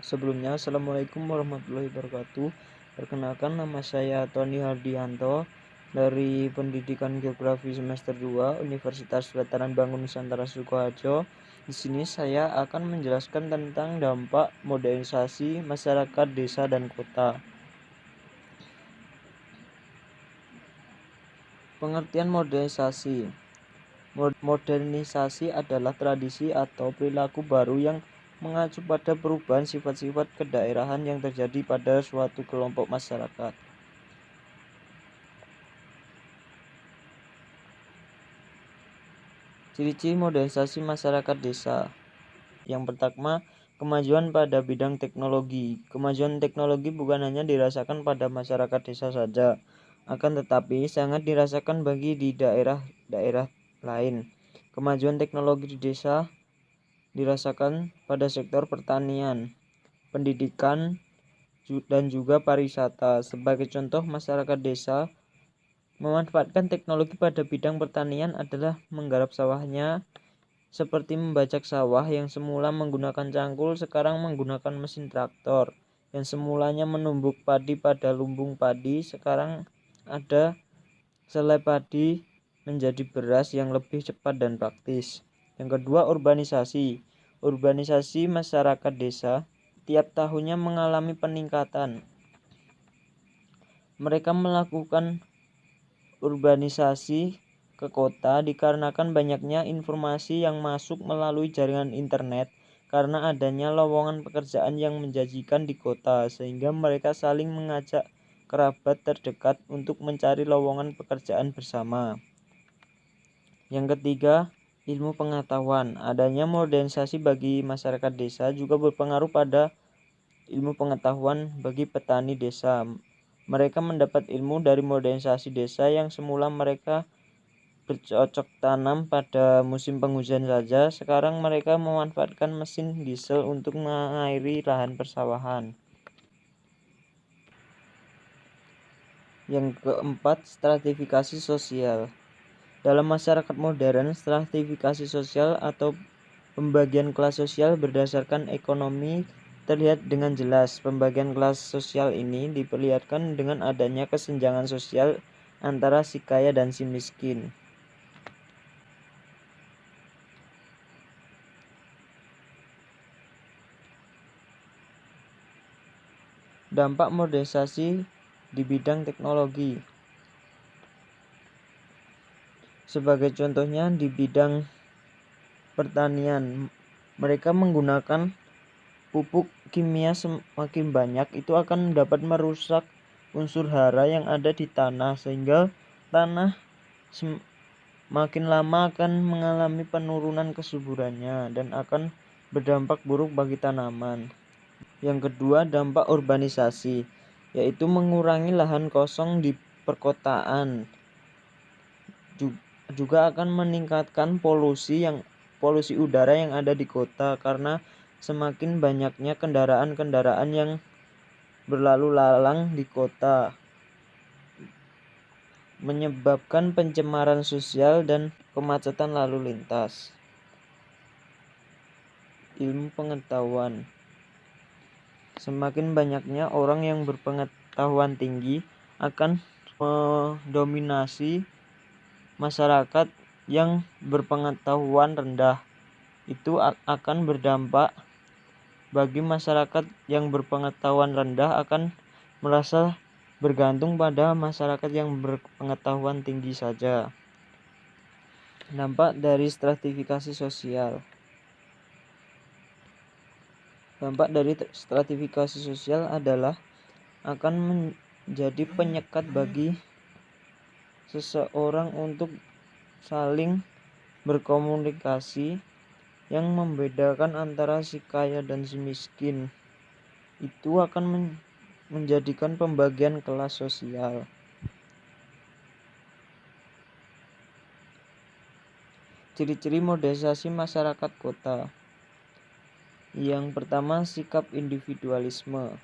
Sebelumnya, Assalamualaikum warahmatullahi wabarakatuh. Perkenalkan, nama saya Tony Hardianto dari Pendidikan Geografi semester 2 Universitas Veteran Bangun Nusantara Sukoharjo. Di sini saya akan menjelaskan tentang dampak modernisasi masyarakat desa dan kota. Pengertian modernisasi. Modernisasi adalah tradisi atau perilaku baru yang mengacu pada perubahan sifat-sifat kedaerahan yang terjadi pada suatu kelompok masyarakat. Ciri-ciri modernisasi masyarakat desa. Yang pertama, kemajuan pada bidang teknologi. Kemajuan teknologi bukan hanya dirasakan pada masyarakat desa saja, akan tetapi sangat dirasakan bagi di daerah-daerah lain. Kemajuan teknologi di desa dirasakan pada sektor pertanian, pendidikan, dan juga pariwisata. Sebagai contoh, masyarakat desa memanfaatkan teknologi pada bidang pertanian adalah menggarap sawahnya, seperti membajak sawah yang semula menggunakan cangkul sekarang menggunakan mesin traktor. Yang semulanya menumbuk padi pada lumbung padi sekarang ada selai padi menjadi beras yang lebih cepat dan praktis. Yang kedua, urbanisasi. Urbanisasi masyarakat desa tiap tahunnya mengalami peningkatan. Mereka melakukan urbanisasi ke kota dikarenakan banyaknya informasi yang masuk melalui jaringan internet karena adanya lowongan pekerjaan yang menjanjikan di kota, sehingga mereka saling mengajak kerabat terdekat untuk mencari lowongan pekerjaan bersama. Yang ketiga, ilmu pengetahuan. Adanya modernisasi bagi masyarakat desa juga berpengaruh pada ilmu pengetahuan bagi petani desa. Mereka mendapat ilmu dari modernisasi desa yang semula mereka bercocok tanam pada musim penghujan saja, sekarang mereka memanfaatkan mesin diesel untuk mengairi lahan persawahan. Yang keempat, stratifikasi sosial. Dalam masyarakat modern, stratifikasi sosial atau pembagian kelas sosial berdasarkan ekonomi terlihat dengan jelas. Pembagian kelas sosial ini diperlihatkan dengan adanya kesenjangan sosial antara si kaya dan si miskin. Dampak modernisasi di bidang teknologi. Sebagai contohnya di bidang pertanian, mereka menggunakan pupuk kimia semakin banyak, itu akan dapat merusak unsur hara yang ada di tanah, sehingga tanah semakin lama akan mengalami penurunan kesuburannya dan akan berdampak buruk bagi tanaman. Yang kedua, dampak urbanisasi, yaitu mengurangi lahan kosong di perkotaan. Juga akan meningkatkan polusi udara yang ada di kota karena semakin banyaknya kendaraan-kendaraan yang berlalu lalang di kota, menyebabkan pencemaran sosial dan kemacetan lalu lintas. Ilmu pengetahuan. Semakin banyaknya orang yang berpengetahuan tinggi akan mendominasi masyarakat yang berpengetahuan rendah. Itu akan berdampak bagi masyarakat yang berpengetahuan rendah akan merasa bergantung pada masyarakat yang berpengetahuan tinggi saja. Dampak dari stratifikasi sosial. Dampak dari stratifikasi sosial adalah akan menjadi penyekat bagi seseorang untuk saling berkomunikasi yang membedakan antara si kaya dan si miskin. Itu akan menjadikan pembagian kelas sosial. Ciri-ciri modernisasi masyarakat kota. Yang pertama, sikap individualisme.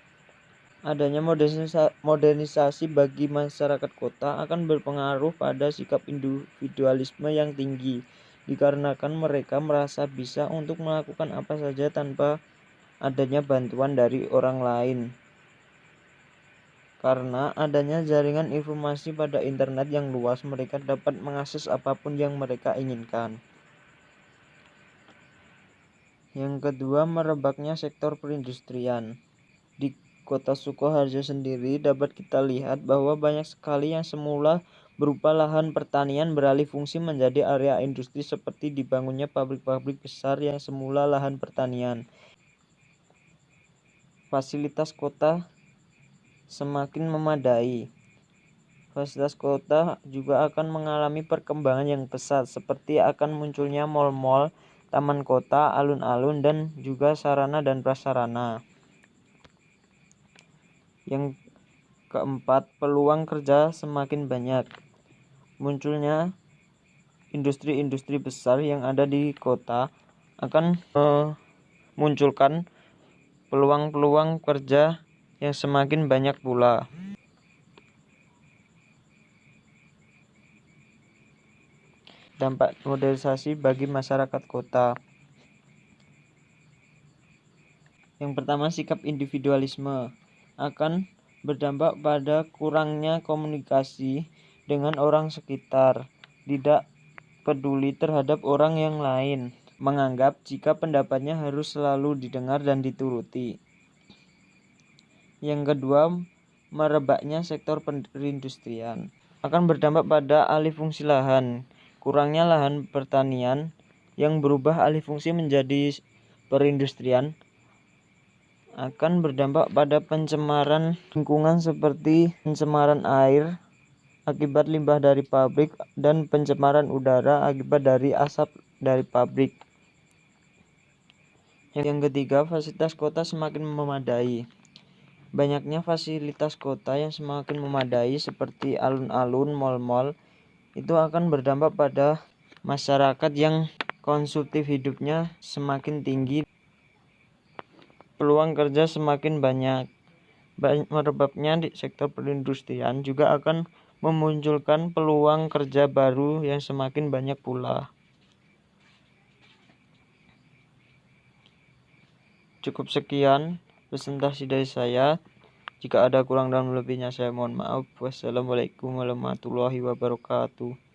Adanya modernisasi bagi masyarakat kota akan berpengaruh pada sikap individualisme yang tinggi, dikarenakan mereka merasa bisa untuk melakukan apa saja tanpa adanya bantuan dari orang lain. Karena adanya jaringan informasi pada internet yang luas, mereka dapat mengakses apapun yang mereka inginkan. Yang kedua, merebaknya sektor perindustrian. Di Kota Sukoharjo sendiri dapat kita lihat bahwa banyak sekali yang semula berupa lahan pertanian beralih fungsi menjadi area industri seperti dibangunnya pabrik-pabrik besar yang semula lahan pertanian. Fasilitas kota semakin memadai. Fasilitas kota juga akan mengalami perkembangan yang pesat, seperti akan munculnya mal-mal, taman kota, alun-alun, dan juga sarana dan prasarana. Yang keempat, peluang kerja semakin banyak. Munculnya industri-industri besar yang ada di kota akan memunculkan peluang-peluang kerja yang semakin banyak pula. Dampak modernisasi bagi masyarakat kota. Yang pertama, sikap individualisme akan berdampak pada kurangnya komunikasi dengan orang sekitar, tidak peduli terhadap orang yang lain, menganggap jika pendapatnya harus selalu didengar dan dituruti. Yang kedua, merebaknya sektor perindustrian akan berdampak pada alih fungsi lahan. Kurangnya lahan pertanian yang berubah alih fungsi menjadi perindustrian akan berdampak pada pencemaran lingkungan seperti pencemaran air akibat limbah dari pabrik dan pencemaran udara akibat dari asap dari pabrik. Yang ketiga, fasilitas kota semakin memadai. Banyaknya fasilitas kota yang semakin memadai seperti alun-alun, mal-mal, itu akan berdampak pada masyarakat yang konsumtif hidupnya semakin tinggi. Peluang kerja semakin banyak. Merebaknya di sektor perindustrian juga akan memunculkan peluang kerja baru yang semakin banyak pula. Cukup sekian presentasi dari saya. Jika ada kurang dan lebihnya saya mohon maaf. Wassalamualaikum warahmatullahi wabarakatuh.